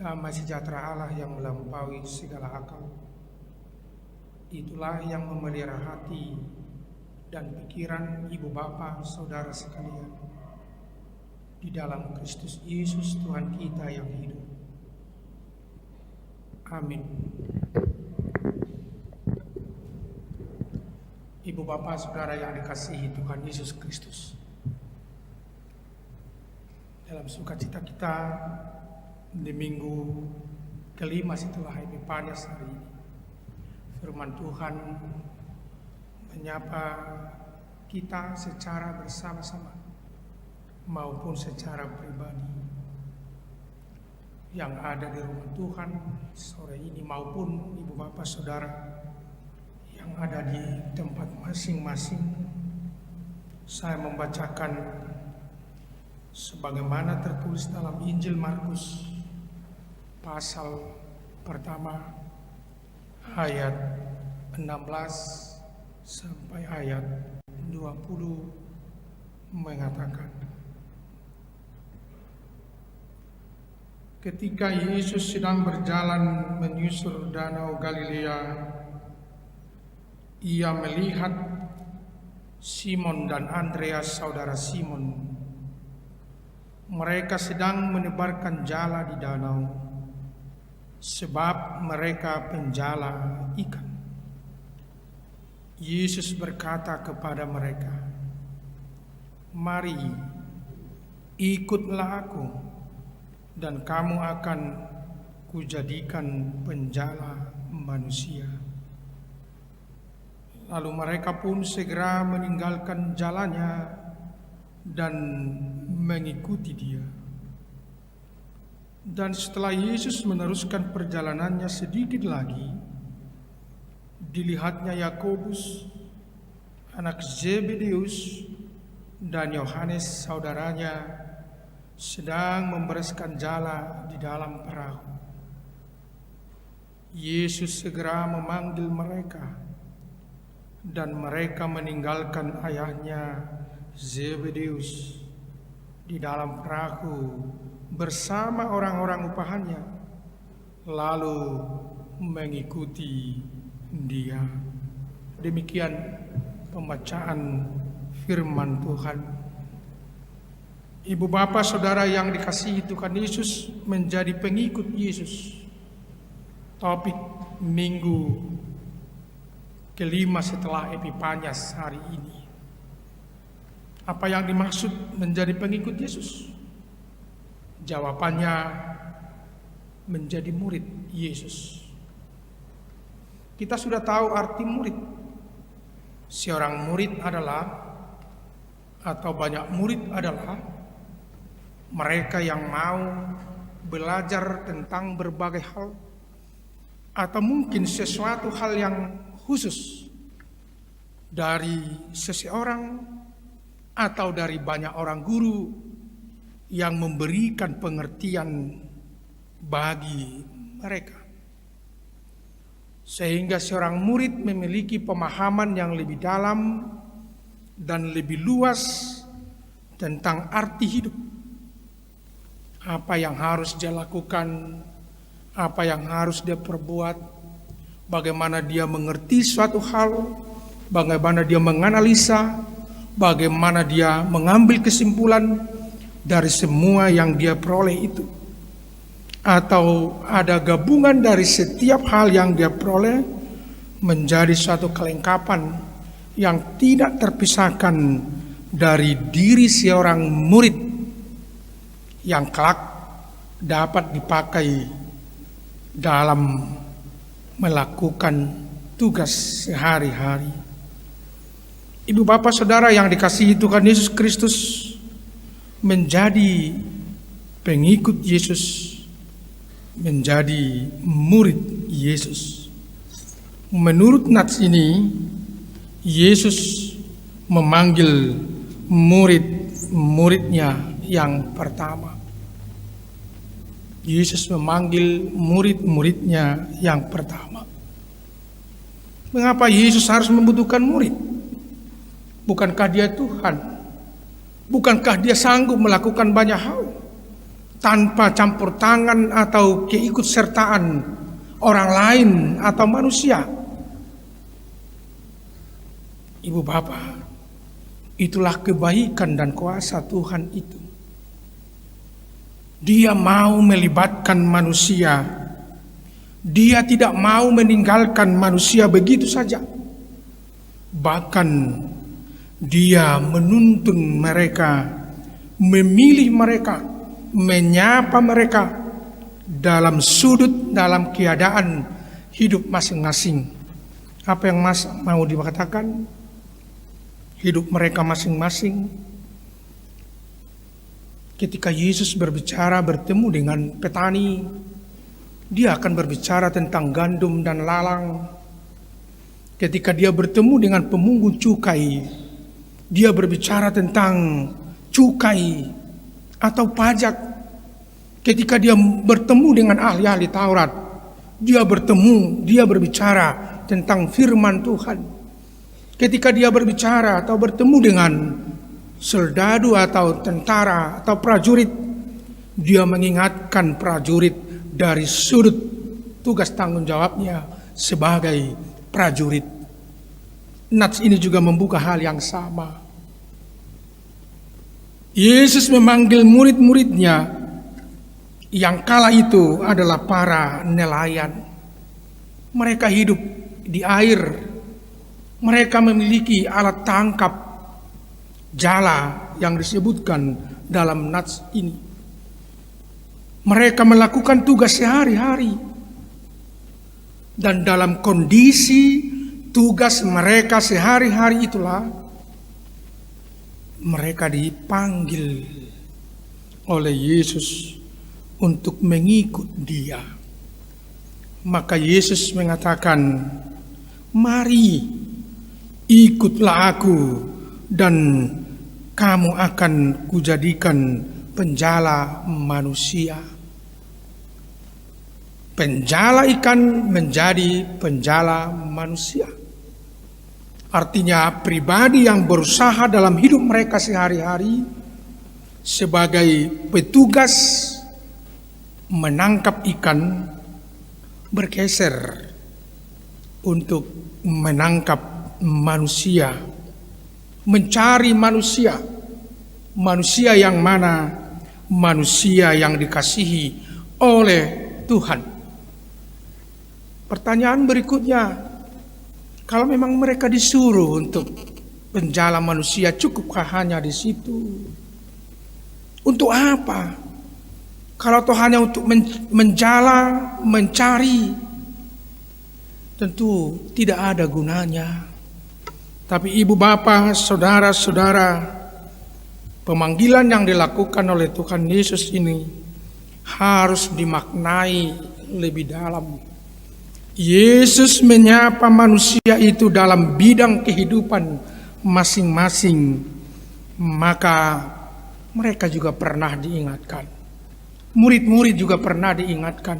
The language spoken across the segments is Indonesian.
Damai sejahtera Allah yang melampaui segala akal, itulah yang memelihara hati dan pikiran ibu bapa saudara sekalian di dalam Kristus Yesus Tuhan kita yang hidup. Amin. Ibu bapa saudara yang dikasihi Tuhan Yesus Kristus, dalam sukacita kita di minggu kelima setelah Epifanias hari ini, firman Tuhan menyapa kita secara bersama-sama maupun secara pribadi yang ada di rumah Tuhan sore ini maupun ibu bapak saudara yang ada di tempat masing-masing. Saya membacakan sebagaimana tertulis dalam Injil Markus pasal pertama ayat 16 sampai ayat 20 mengatakan, ketika Yesus sedang berjalan menyusur danau Galilea, ia melihat Simon dan Andreas saudara Simon. Mereka sedang menebarkan jala di danau, sebab mereka penjala ikan. Yesus berkata kepada mereka, "Mari, ikutlah aku, dan kamu akan kujadikan penjala manusia." Lalu mereka pun segera meninggalkan jalannya dan mengikuti dia. Dan setelah Yesus meneruskan perjalanannya sedikit lagi, dilihatnya Yakobus, anak Zebedeus, dan Yohanes saudaranya sedang membereskan jala di dalam perahu. Yesus segera memanggil mereka, dan mereka meninggalkan ayahnya Zebedeus di dalam perahu bersama orang-orang upahannya, lalu mengikuti dia. Demikian pembacaan firman Tuhan. Ibu bapak saudara yang dikasihi Tuhan Yesus, menjadi pengikut Yesus, topik minggu kelima setelah Epifanias hari ini. Apa yang dimaksud menjadi pengikut Yesus? Jawabannya, menjadi murid Yesus. Kita sudah tahu arti murid. Seorang murid adalah, atau banyak murid adalah, mereka yang mau belajar tentang berbagai hal, atau mungkin sesuatu hal yang khusus dari seseorang atau dari banyak orang guru yang memberikan pengertian bagi mereka, sehingga seorang murid memiliki pemahaman yang lebih dalam dan lebih luas tentang arti hidup, apa yang harus dia lakukan, apa yang harus dia perbuat, bagaimana dia mengerti suatu hal, bagaimana dia menganalisa, bagaimana dia mengambil kesimpulan dari semua yang dia peroleh itu, atau ada gabungan dari setiap hal yang dia peroleh menjadi suatu kelengkapan yang tidak terpisahkan dari diri seorang murid yang kelak dapat dipakai dalam melakukan tugas sehari-hari. Ibu bapak saudara yang dikasihi Tuhan Yesus Kristus, menjadi pengikut Yesus, menjadi murid Yesus. Menurut nats ini, Yesus memanggil murid-muridnya yang pertama. Yesus memanggil murid-muridnya yang pertama. Mengapa Yesus harus membutuhkan murid? Bukankah dia Tuhan? Bukankah dia sanggup melakukan banyak hal? tanpa campur tangan atau keikutsertaan orang lain atau manusia. Ibu bapak, itulah kebaikan dan kuasa Tuhan itu. Dia mau melibatkan manusia. Dia tidak mau meninggalkan manusia begitu saja. Bahkan dia menuntun mereka, memilih mereka, menyapa mereka dalam sudut, dalam keadaan hidup masing-masing. Apa yang Mas mau dikatakan? Hidup mereka masing-masing. Ketika Yesus berbicara bertemu dengan petani, dia akan berbicara tentang gandum dan lalang. Ketika dia bertemu dengan pemungut cukai, dia berbicara tentang cukai atau pajak. Ketika dia bertemu dengan ahli-ahli Taurat, dia berbicara tentang firman Tuhan. Ketika dia berbicara atau bertemu dengan serdadu atau tentara atau prajurit, dia mengingatkan prajurit dari sudut tugas tanggung jawabnya sebagai prajurit. Nats ini juga membuka hal yang sama. Yesus memanggil murid-muridnya yang kala itu adalah para nelayan. Mereka hidup di air. Mereka memiliki alat tangkap jala yang disebutkan dalam nats ini. Mereka melakukan tugas sehari-hari. Dan dalam kondisi tugas mereka sehari-hari itulah mereka dipanggil oleh Yesus untuk mengikut Dia. Maka Yesus mengatakan, "Mari, ikutlah aku dan kamu akan kujadikan penjala manusia." Penjala ikan menjadi penjala manusia. Artinya pribadi yang berusaha dalam hidup mereka sehari-hari sebagai petugas menangkap ikan bergeser untuk menangkap manusia, mencari manusia. Manusia yang mana? Manusia yang dikasihi oleh Tuhan. Pertanyaan berikutnya, kalau memang mereka disuruh untuk penjala manusia, cukupkah hanya di situ? Untuk apa? Kalau toh hanya untuk menjala, mencari, tentu tidak ada gunanya. Tapi ibu bapak, saudara-saudara, pemanggilan yang dilakukan oleh Tuhan Yesus ini harus dimaknai lebih dalam. Yesus menyapa manusia itu dalam bidang kehidupan masing-masing. Maka mereka juga pernah diingatkan. Murid-murid juga pernah diingatkan.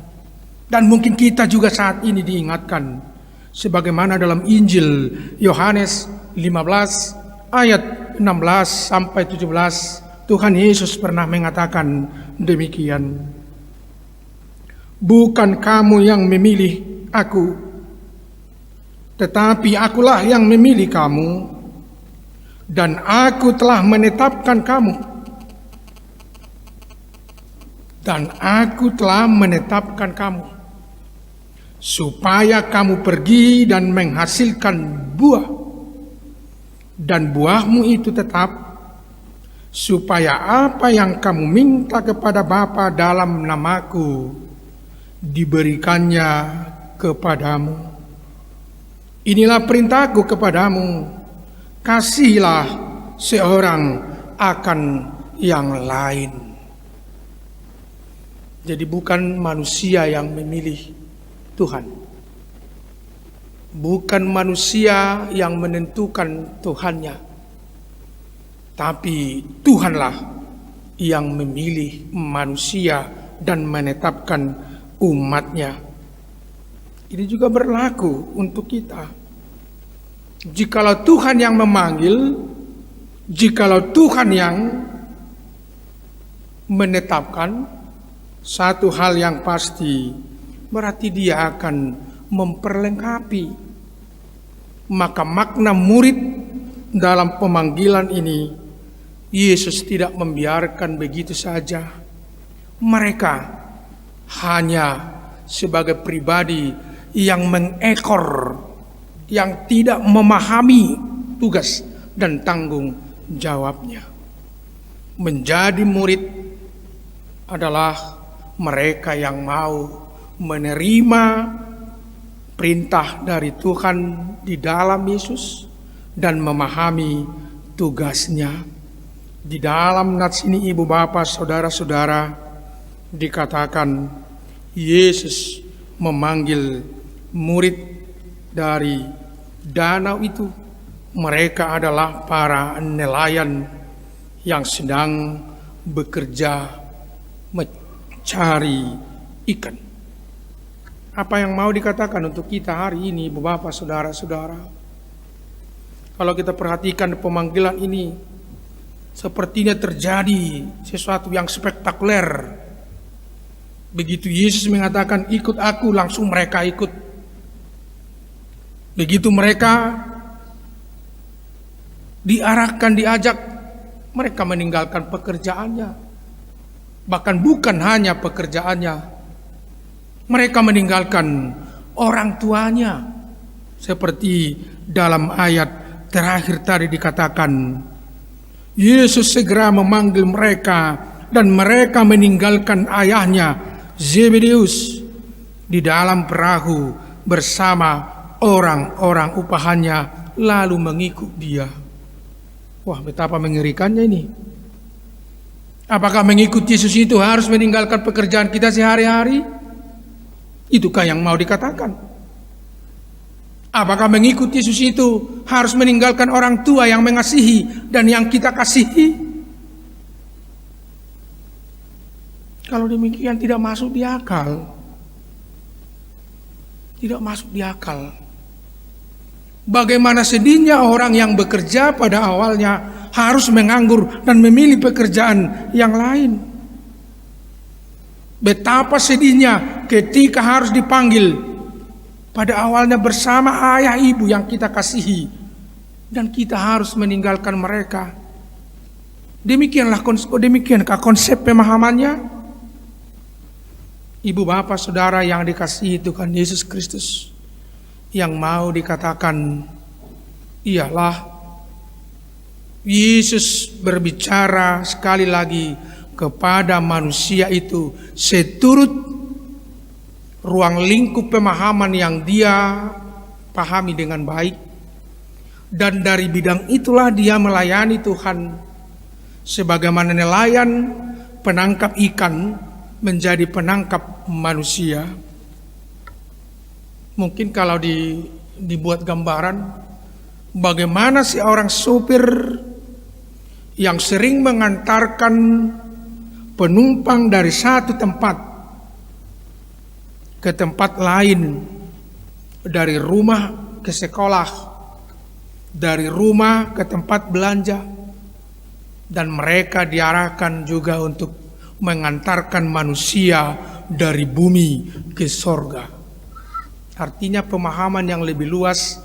Dan mungkin kita juga saat ini diingatkan. Sebagaimana dalam Injil Yohanes 15 ayat 16 sampai 17, Tuhan Yesus pernah mengatakan demikian. "Bukan kamu yang memilih aku, tetapi akulah yang memilih kamu, dan aku telah menetapkan kamu. Supaya kamu pergi dan menghasilkan buah, dan buahmu itu tetap, supaya apa yang kamu minta kepada Bapa dalam namaku diberikannya kepadamu. Inilah perintahku kepadamu, kasihilah seorang akan yang lain." Jadi bukan manusia yang memilih Tuhan. Bukan manusia yang menentukan Tuhannya. Tapi Tuhanlah yang memilih manusia dan menetapkan umatnya. Ini juga berlaku untuk kita. Jikalau Tuhan yang memanggil, jikalau Tuhan yang menetapkan, Satu hal yang pasti, berarti dia akan memperlengkapi. Maka makna murid dalam pemanggilan ini, Yesus tidak membiarkan begitu saja. Mereka hanya sebagai pribadi yang mengekor, yang tidak memahami tugas dan tanggung jawabnya. Menjadi murid adalah mereka yang mau menerima perintah dari Tuhan di dalam Yesus dan memahami tugasnya. Di dalam nats ini, ibu bapak saudara-saudara, dikatakan Yesus memanggil murid dari danau itu. Mereka adalah para nelayan yang sedang bekerja mencari ikan. Apa yang mau dikatakan untuk kita hari ini, ibu bapak saudara-saudara? Kalau kita perhatikan pemanggilan ini, sepertinya terjadi sesuatu yang spektakuler. Begitu Yesus mengatakan ikut aku, langsung mereka ikut. Begitu mereka diarahkan, diajak, mereka meninggalkan pekerjaannya. Bahkan bukan hanya pekerjaannya, mereka meninggalkan orang tuanya. Seperti dalam ayat terakhir tadi dikatakan, Yesus segera memanggil mereka dan mereka meninggalkan ayahnya Zebedeus di dalam perahu bersama orang-orang upahannya lalu mengikut dia. Wah, betapa mengerikannya ini. Apakah mengikut Yesus itu harus meninggalkan pekerjaan kita sehari-hari? Itukah yang mau dikatakan? Apakah mengikut Yesus itu harus meninggalkan orang tua yang mengasihi dan yang kita kasihi? Kalau demikian tidak masuk di akal. Tidak masuk di akal. Bagaimana sedihnya orang yang bekerja pada awalnya harus menganggur dan memilih pekerjaan yang lain. Betapa sedihnya ketika harus dipanggil pada awalnya bersama ayah ibu yang kita kasihi dan kita harus meninggalkan mereka. Demikiankah konsep pemahamannya? Ibu bapak saudara yang dikasihi Tuhan Yesus Kristus, yang mau dikatakan ialah Yesus berbicara sekali lagi kepada manusia itu seturut ruang lingkup pemahaman yang dia pahami dengan baik. Dan dari bidang itulah dia melayani Tuhan. Sebagaimana nelayan penangkap ikan menjadi penangkap manusia. Mungkin kalau dibuat gambaran, bagaimana seorang sopir yang sering mengantarkan penumpang dari satu tempat ke tempat lain, dari rumah ke sekolah, dari rumah ke tempat belanja, dan mereka diarahkan juga untuk mengantarkan manusia dari bumi ke sorga. Artinya pemahaman yang lebih luas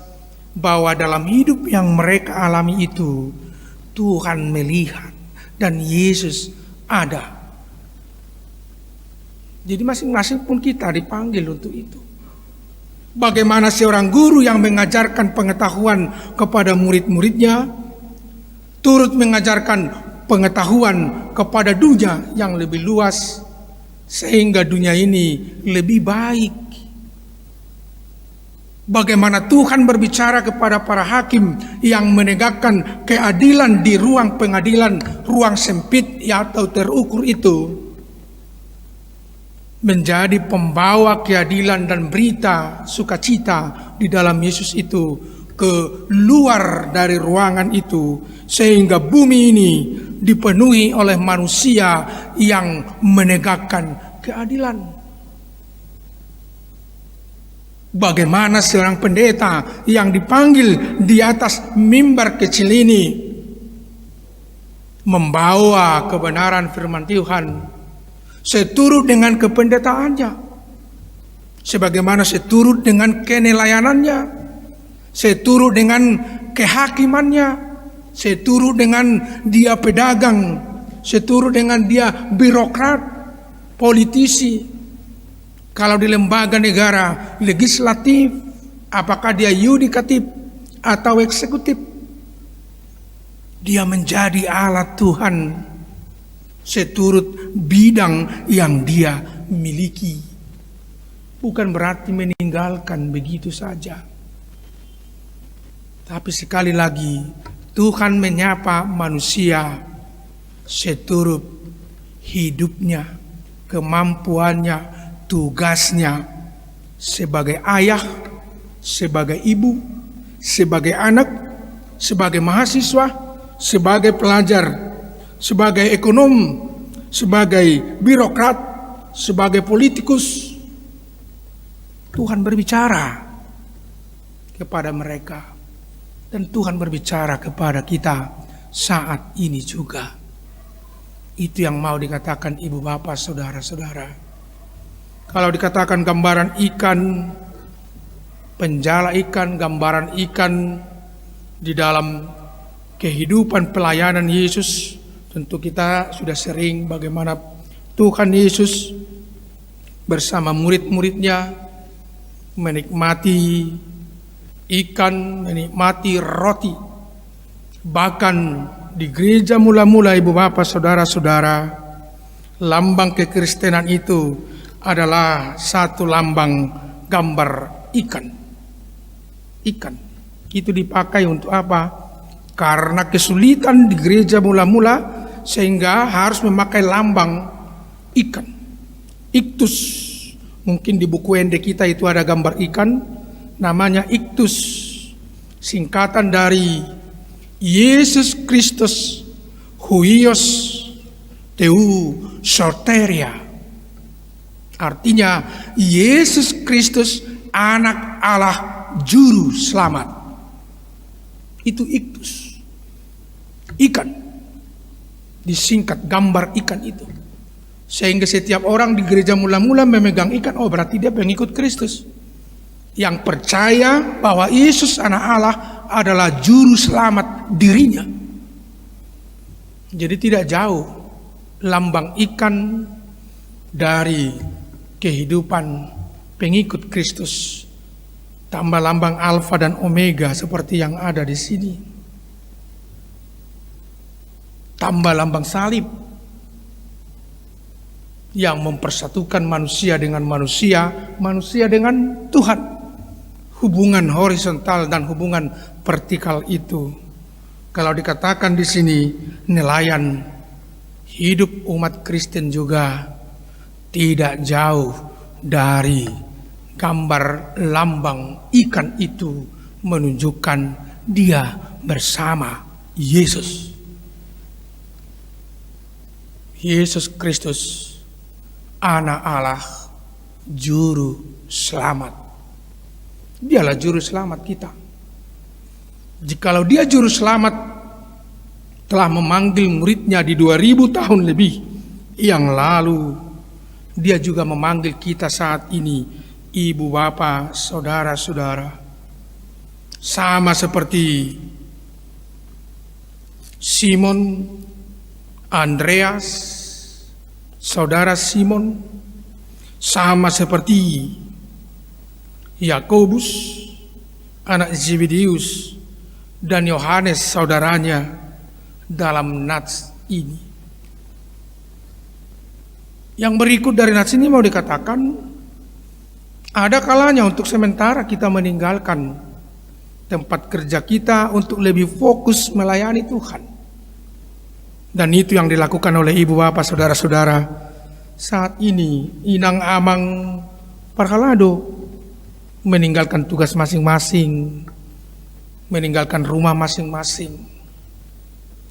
bahwa dalam hidup yang mereka alami itu Tuhan melihat dan Yesus ada. Jadi masing-masing pun kita dipanggil untuk itu. Bagaimana seorang guru yang mengajarkan pengetahuan kepada murid-muridnya turut mengajarkan pengetahuan kepada dunia yang lebih luas sehingga dunia ini lebih baik. Bagaimana Tuhan berbicara kepada para hakim yang menegakkan keadilan di ruang pengadilan, ruang sempit atau terukur itu, menjadi pembawa keadilan dan berita sukacita di dalam Yesus itu ke luar dari ruangan itu, sehingga bumi ini dipenuhi oleh manusia yang menegakkan keadilan. Bagaimana seorang pendeta yang dipanggil di atas mimbar kecil ini membawa kebenaran firman Tuhan seturut dengan kependetaannya, sebagaimana seturut dengan kenelayanannya, seturut dengan kehakimannya, seturut dengan dia pedagang, seturut dengan dia birokrat, politisi. Kalau di lembaga negara legislatif, apakah dia yudikatif atau eksekutif, dia menjadi alat Tuhan seturut bidang yang dia miliki. Bukan berarti meninggalkan begitu saja. Tapi sekali lagi, Tuhan menyapa manusia seturut hidupnya, kemampuannya, tugasnya sebagai ayah, sebagai ibu, sebagai anak, sebagai mahasiswa, sebagai pelajar, sebagai ekonom, sebagai birokrat, sebagai politikus. Tuhan berbicara kepada mereka, dan Tuhan berbicara kepada kita saat ini juga. Itu yang mau dikatakan ibu bapak saudara-saudara. Kalau dikatakan gambaran ikan, penjala ikan, gambaran ikan di dalam kehidupan pelayanan Yesus, tentu kita sudah sering bagaimana Tuhan Yesus bersama murid-muridnya menikmati ikan, menikmati roti. Bahkan di gereja mula-mula ibu bapak saudara-saudara, lambang kekristenan itu adalah satu lambang gambar ikan. Ikan itu dipakai untuk apa? Karena kesulitan di gereja mula-mula sehingga harus memakai lambang ikan. Iktus. Mungkin di buku ende kita itu ada gambar ikan, namanya iktus, singkatan dari Yesus Kristus Huios Teu Soteria. Artinya Yesus Kristus anak Allah juru selamat. Itu iktus, ikan, disingkat gambar ikan itu. Sehingga setiap orang di gereja mula-mula memegang ikan, oh berarti dia pengikut Kristus. Yang percaya bahwa Yesus anak Allah adalah juru selamat dirinya. Jadi tidak jauh lambang ikan dari kehidupan pengikut Kristus. Tambah lambang alfa dan omega seperti yang ada di sini. Tambah lambang salib yang mempersatukan manusia dengan manusia, manusia dengan Tuhan. Hubungan horizontal dan hubungan vertikal itu. Kalau dikatakan di sini nelayan hidup umat Kristen juga tidak jauh dari gambar lambang ikan itu menunjukkan dia bersama Yesus. Yesus Kristus anak Allah, juru selamat. Dialah juru selamat kita. Jikalau dia juru selamat telah memanggil muridnya di 2000 tahun lebih yang lalu, dia juga memanggil kita saat ini, ibu bapak, saudara-saudara. Sama seperti Simon, Andreas, saudara Simon, sama seperti Yakobus, anak Zebedeus, dan Yohanes saudaranya dalam nats ini. Yang berikut dari nats ini mau dikatakan, ada kalanya untuk sementara kita meninggalkan tempat kerja kita untuk lebih fokus melayani Tuhan. Dan itu yang dilakukan oleh ibu bapak saudara-saudara saat ini. Inang Amang Parkalado meninggalkan tugas masing-masing, meninggalkan rumah masing-masing.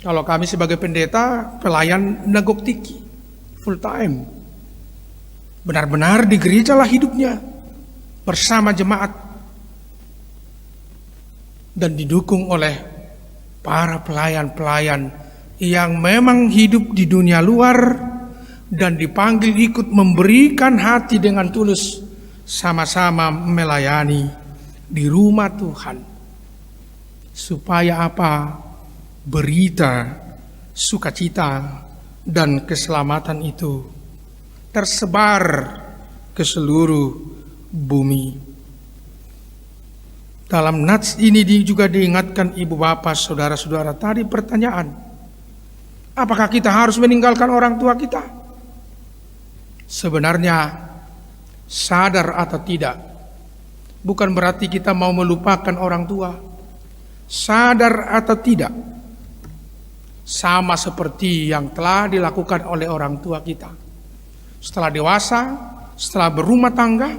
Kalau kami sebagai pendeta, pelayan Nagok Tiki, full time. Benar-benar di gereja lah hidupnya, bersama jemaat. Dan didukung oleh para pelayan-pelayan yang memang hidup di dunia luar, dan dipanggil ikut memberikan hati dengan tulus, sama-sama melayani di rumah Tuhan. Supaya apa? Berita sukacita dan keselamatan itu tersebar ke seluruh bumi. Dalam nats ini juga diingatkan ibu bapak, saudara-saudara, tadi pertanyaan, apakah kita harus meninggalkan orang tua kita? Sebenarnya sadar atau tidak, bukan berarti kita mau melupakan orang tua. Sadar atau tidak, sama seperti yang telah dilakukan oleh orang tua kita. Setelah dewasa, setelah berumah tangga,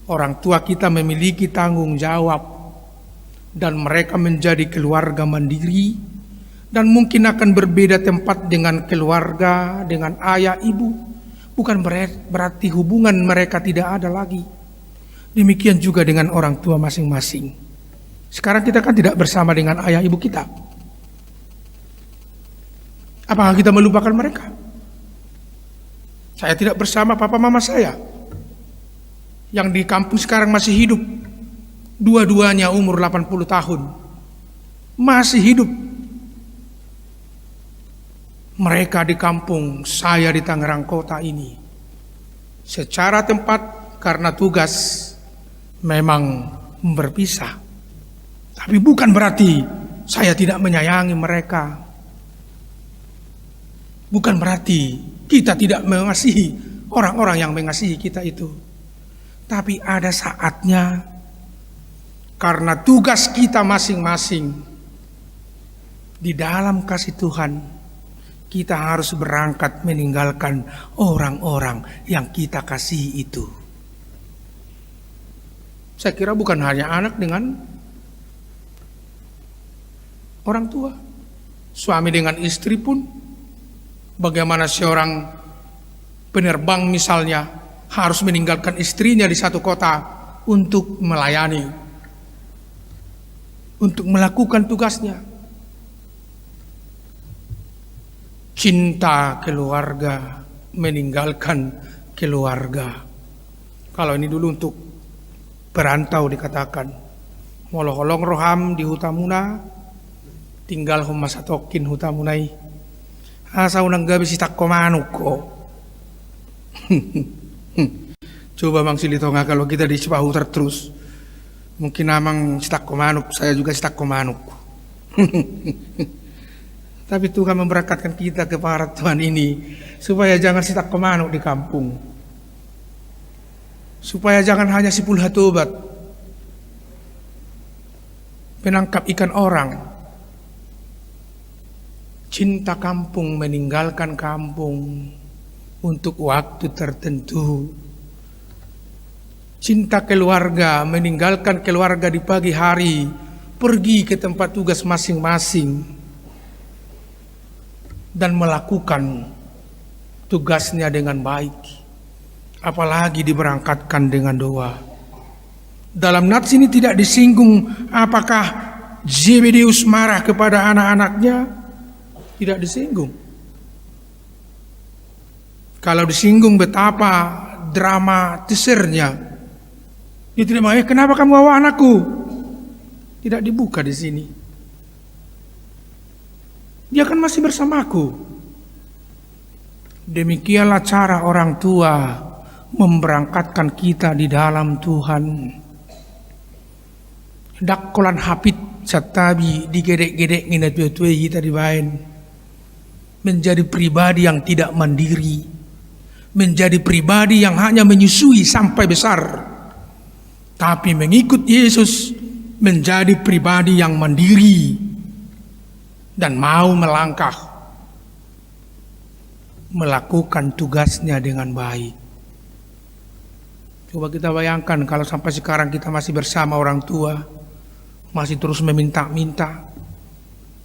orang tua kita memiliki tanggung jawab dan mereka menjadi keluarga mandiri dan mungkin akan berbeda tempat dengan keluarga, dengan ayah ibu. Bukan berarti hubungan mereka tidak ada lagi. Demikian juga dengan orang tua masing-masing. Sekarang kita kan tidak bersama dengan ayah ibu kita. Apakah kita melupakan mereka? Saya tidak bersama papa mama saya yang di kampung sekarang masih hidup. Dua-duanya umur 80 tahun. Masih hidup. Mereka di kampung, saya di Tangerang kota ini. Secara tempat karena tugas memang berpisah. Tapi bukan berarti saya tidak menyayangi mereka. Bukan berarti kita tidak mengasihi orang-orang yang mengasihi kita itu. Tapi ada saatnya karena tugas kita masing-masing di dalam kasih Tuhan, kita harus berangkat meninggalkan orang-orang yang kita kasihi itu. Saya kira bukan hanya anak dengan orang tua, suami dengan istri pun. Bagaimana seorang penerbang misalnya harus meninggalkan istrinya di satu kota untuk melayani, untuk melakukan tugasnya. Cinta keluarga, meninggalkan keluarga. Kalau ini dulu untuk perantau dikatakan, moloholong roham di hutamuna, tinggal humasatokin hutamunai, asa unang gabi si takko manuk ko. Coba Bang Silitonga, kalau kita di Cipahu terus, mungkin namang si takko manuk, saya juga si takko manuk. Tapi Tuhan memberkatkan kita ke para Tuhan ini supaya jangan si takko manuk di kampung, supaya jangan hanya si pulhatobat penangkap ikan orang. Cinta kampung, meninggalkan kampung untuk waktu tertentu. Cinta keluarga, meninggalkan keluarga di pagi hari, pergi ke tempat tugas masing-masing dan melakukan tugasnya dengan baik. Apalagi diberangkatkan dengan doa. Dalam nats ini tidak disinggung apakah Zebedeus marah kepada anak-anaknya. Tidak disinggung. Kalau disinggung betapa dramatisirnya. Dia tidak mau, kenapa kamu bawa anakku? Tidak dibuka di sini. Dia kan masih bersamaku. Demikianlah cara orang tua memberangkatkan kita di dalam Tuhan. Dakkolan hapit satabi digedek-gedek ngina tuwe-tuwe kita dibain. Menjadi pribadi yang tidak mandiri, menjadi pribadi yang hanya menyusui sampai besar, tapi mengikut Yesus menjadi pribadi yang mandiri dan mau melangkah melakukan tugasnya dengan baik. Coba kita bayangkan kalau sampai sekarang kita masih bersama orang tua, masih terus meminta-minta.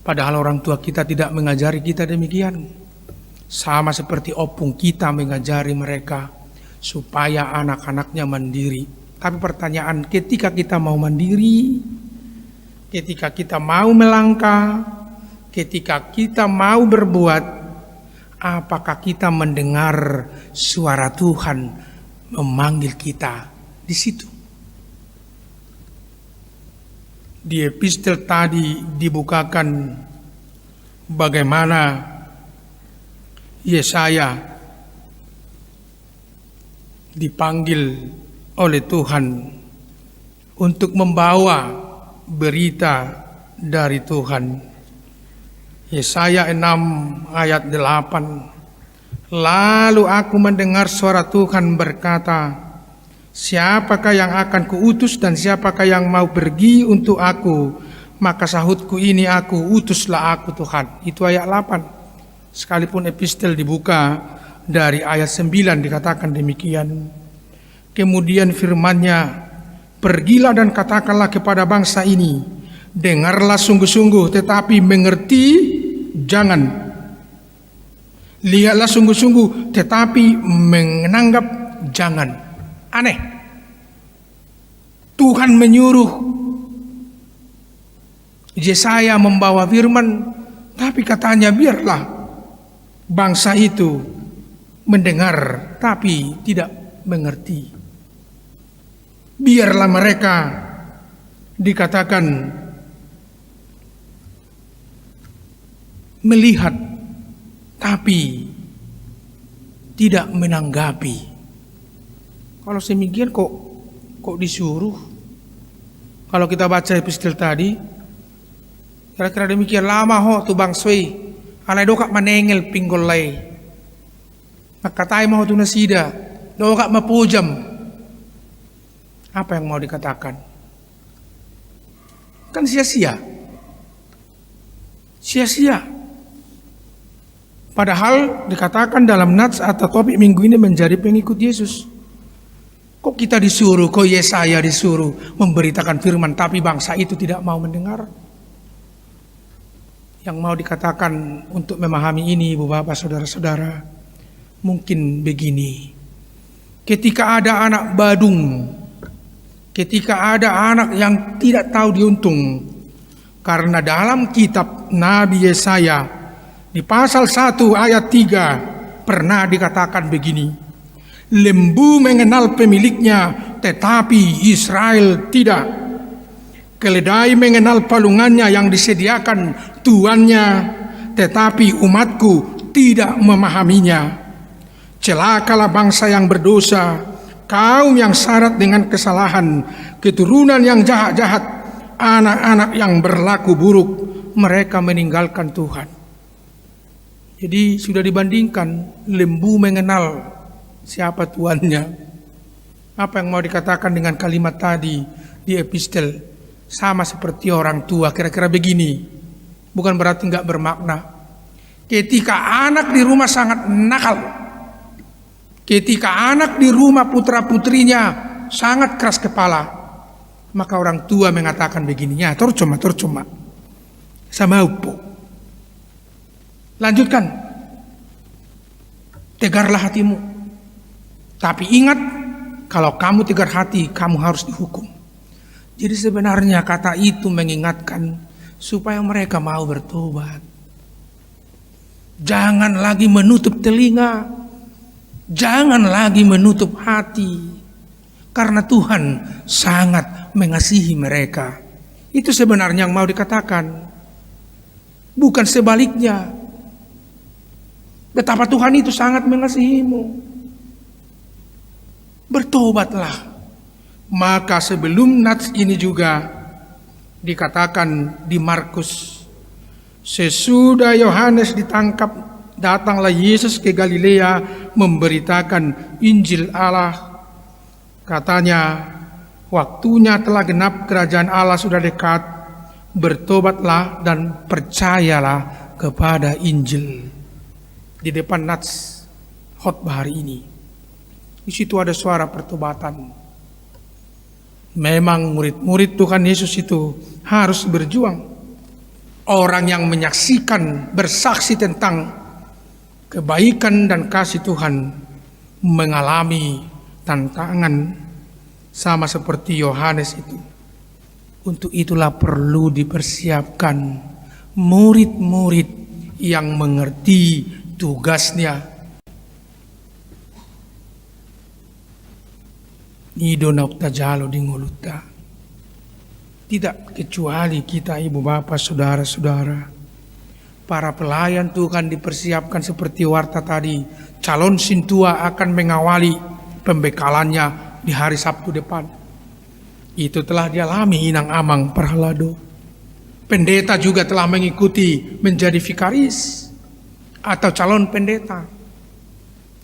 Padahal orang tua kita tidak mengajari kita demikian. Sama seperti opung kita mengajari mereka supaya anak-anaknya mandiri. Tapi pertanyaan, ketika kita mau mandiri, ketika kita mau melangkah, ketika kita mau berbuat, apakah kita mendengar suara Tuhan memanggil kita di situ? Di epistel tadi dibukakan bagaimana Yesaya dipanggil oleh Tuhan untuk membawa berita dari Tuhan. Yesaya 6 ayat 8. Lalu aku mendengar suara Tuhan berkata, siapakah yang akan kuutus dan siapakah yang mau pergi untuk aku? Maka sahutku, ini aku, utuslah aku Tuhan. Itu ayat 8. Sekalipun epistel dibuka dari ayat 9 dikatakan demikian. Kemudian firman-Nya, pergilah dan katakanlah kepada bangsa ini, dengarlah sungguh-sungguh tetapi mengerti jangan. Lihatlah sungguh-sungguh tetapi menganggap jangan. Aneh. Tuhan menyuruh Yesaya membawa firman, tapi katanya biarlah bangsa itu mendengar tapi tidak mengerti. Biarlah mereka dikatakan melihat tapi tidak menanggapi. Kalau semikian kok disuruh? Kalau kita baca epistel tadi, kira-kira demikian, lama tu bang Sui, alai dokak manengel pinggol lay, makatai mau tu nasida, dokak mapujam. Apa yang mau dikatakan? Kan sia-sia. Sia-sia. Padahal dikatakan dalam nats atau topik minggu ini menjadi pengikut Yesus. Kok kita disuruh, kok Yesaya disuruh memberitakan firman, tapi bangsa itu tidak mau mendengar? Yang mau dikatakan untuk memahami ini, Ibu Bapak, Saudara-saudara, mungkin begini. Ketika ada anak badung, ketika ada anak yang tidak tahu diuntung, karena dalam kitab Nabi Yesaya di pasal 1 ayat 3 pernah dikatakan begini, lembu mengenal pemiliknya tetapi Israel tidak, keledai mengenal palungannya yang disediakan tuannya tetapi umatku tidak memahaminya. Celakalah bangsa yang berdosa, kaum yang syarat dengan kesalahan, keturunan yang jahat-jahat, anak-anak yang berlaku buruk, mereka meninggalkan Tuhan. Jadi sudah dibandingkan, lembu mengenal siapa tuannya. Apa yang mau dikatakan dengan kalimat tadi di epistel? Sama seperti orang tua, kira-kira begini. Bukan berarti nggak bermakna. Ketika anak di rumah sangat nakal, ketika anak di rumah putra-putrinya sangat keras kepala, maka orang tua mengatakan begini, ya torcoma, sama upo. Lanjutkan, tegarlah hatimu. Tapi ingat, kalau kamu tegar hati, kamu harus dihukum. Jadi sebenarnya kata itu mengingatkan supaya mereka mau bertobat. Jangan lagi menutup telinga, jangan lagi menutup hati, karena Tuhan sangat mengasihi mereka. Itu sebenarnya yang mau dikatakan, bukan sebaliknya. Betapa Tuhan itu sangat mengasihimu. Bertobatlah. Maka sebelum nats ini juga dikatakan di Markus, sesudah Yohanes ditangkap, datanglah Yesus ke Galilea memberitakan Injil Allah. Katanya, waktunya telah genap, kerajaan Allah sudah dekat. Bertobatlah dan percayalah kepada Injil. Di depan nats khotbah hari ini, di situ ada suara pertobatan. Memang murid-murid Tuhan Yesus itu harus berjuang. Orang yang menyaksikan, bersaksi tentang kebaikan dan kasih Tuhan mengalami tantangan sama seperti Yohanes itu. Untuk itulah perlu dipersiapkan murid-murid yang mengerti tugasnya. Nido naukta jalo di ngoluta. Tidak kecuali kita ibu bapak saudara-saudara. Para pelayan Tuhan dipersiapkan seperti warta tadi. Calon sintua akan mengawali pembekalannya di hari Sabtu depan. Itu telah dialami Inang Amang Perhalado. Pendeta juga telah mengikuti menjadi vikaris atau calon pendeta.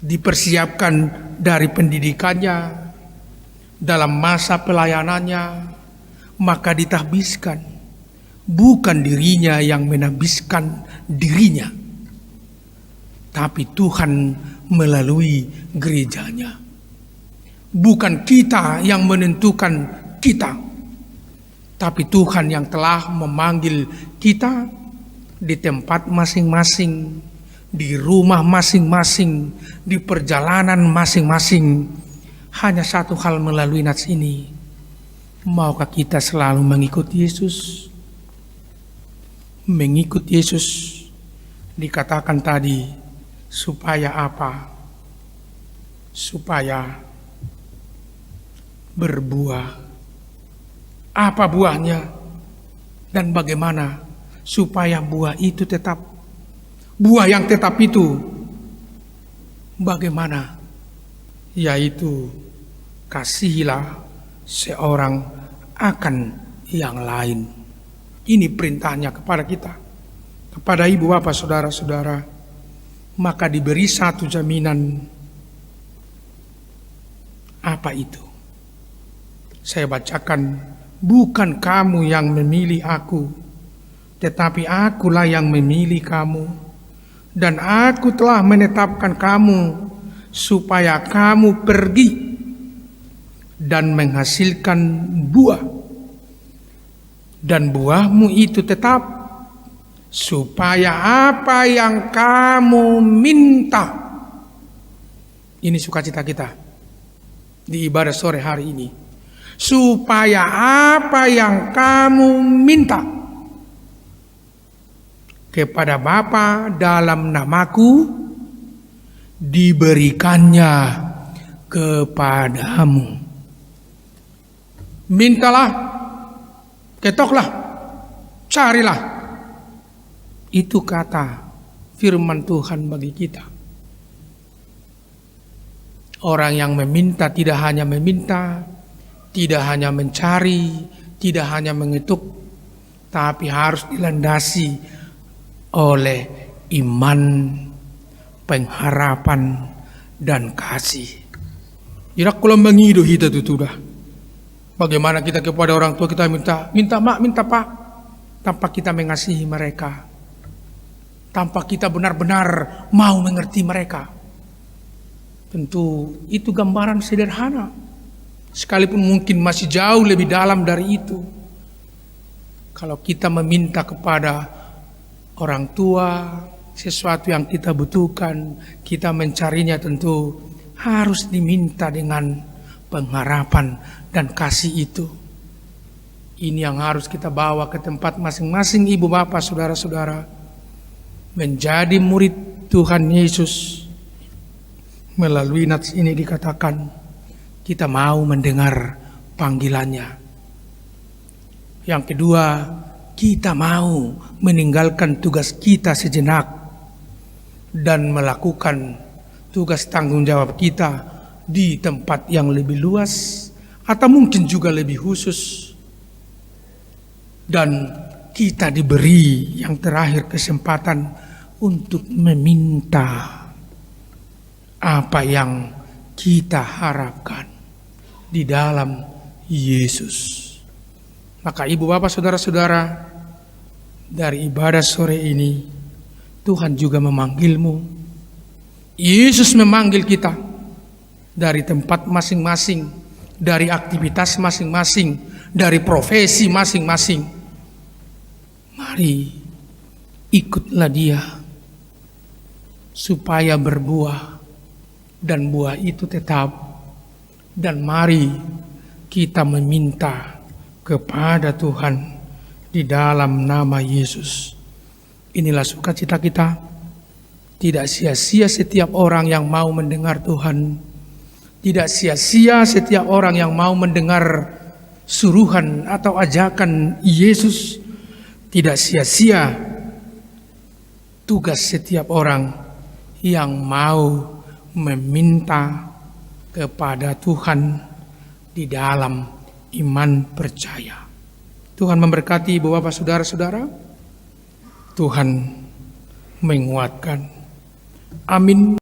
Dipersiapkan dari pendidikannya, dalam masa pelayanannya, maka ditahbiskan. Bukan dirinya yang menahbiskan dirinya, tapi Tuhan melalui gerejanya. Bukan kita yang menentukan kita, tapi Tuhan yang telah memanggil kita di tempat masing-masing, di rumah masing-masing, di perjalanan masing-masing. Hanya satu hal melalui nats ini. Maukah kita selalu mengikuti Yesus? Mengikut Yesus dikatakan tadi supaya apa? Supaya berbuah. Apa buahnya dan bagaimana supaya buah itu tetap? Buah yang tetap itu bagaimana? Yaitu kasihilah seorang akan yang lain. Ini perintahnya kepada kita, kepada ibu bapak saudara-saudara. Maka diberi satu jaminan. Apa itu? Saya bacakan, bukan kamu yang memilih aku, tetapi akulah yang memilih kamu. Dan aku telah menetapkan kamu supaya kamu pergi dan menghasilkan buah. Dan buahmu itu tetap, supaya apa yang kamu minta. Ini sukacita kita di ibadah sore hari ini. Supaya apa yang kamu minta kepada Bapa dalam namaku, diberikannya kepadamu. Mintalah, ketoklah, carilah. Itu kata firman Tuhan bagi kita. Orang yang meminta tidak hanya meminta, tidak hanya mencari, tidak hanya mengetuk, tapi harus dilandasi oleh iman, pengharapan, dan kasih. Ira kalau mengidu kita itu sudah. Bagaimana kita kepada orang tua kita minta mak, minta pak, tanpa kita mengasihi mereka, tanpa kita benar-benar mau mengerti mereka. Tentu itu gambaran sederhana, sekalipun mungkin masih jauh lebih dalam dari itu. Kalau kita meminta kepada orang tua sesuatu yang kita butuhkan, kita mencarinya, tentu harus diminta dengan pengharapan dan kasih itu. Ini yang harus kita bawa ke tempat masing-masing ibu bapak saudara-saudara. Menjadi murid Tuhan Yesus. Melalui nats ini dikatakan kita mau mendengar panggilannya. Yang kedua, kita mau meninggalkan tugas kita sejenak dan melakukan tugas tanggung jawab kita di tempat yang lebih luas atau mungkin juga lebih khusus. Dan kita diberi yang terakhir kesempatan untuk meminta apa yang kita harapkan di dalam Yesus. Maka ibu bapak saudara-saudara, dari ibadah sore ini Tuhan juga memanggilmu. Yesus memanggil kita dari tempat masing-masing, dari aktivitas masing-masing, dari profesi masing-masing. Mari ikutlah Dia supaya berbuah dan buah itu tetap. Dan mari kita meminta kepada Tuhan di dalam nama Yesus. Inilah sukacita kita Tidak sia-sia setiap orang yang mau mendengar Tuhan. Tidak sia-sia setiap orang yang mau mendengar suruhan atau ajakan Yesus. Tidak sia-sia tugas setiap orang yang mau meminta kepada Tuhan di dalam iman percaya. Tuhan memberkati Bapak saudara-saudara. Tuhan menguatkan. Amin.